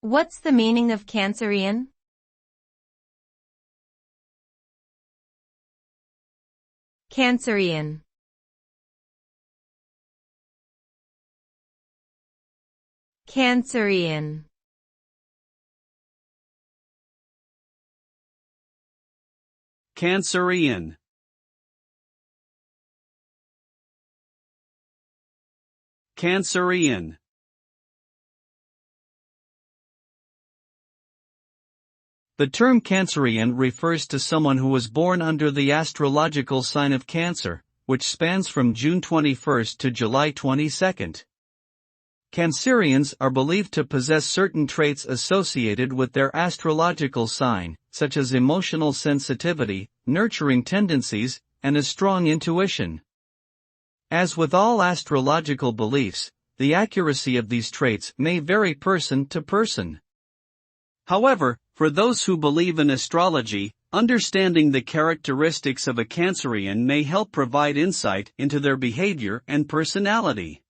What's the meaning of Cancerian? Cancerian. Cancerian. Cancerian. Cancerian. The term Cancerian refers to someone who was born under the astrological sign of Cancer, which spans from June 21 to July 22. Cancerians are believed to possess certain traits associated with their astrological sign, such as emotional sensitivity, nurturing tendencies, and a strong intuition. As with all astrological beliefs, the accuracy of these traits may vary person to person. However, for those who believe in astrology, understanding the characteristics of a Cancerian may help provide insight into their behavior and personality.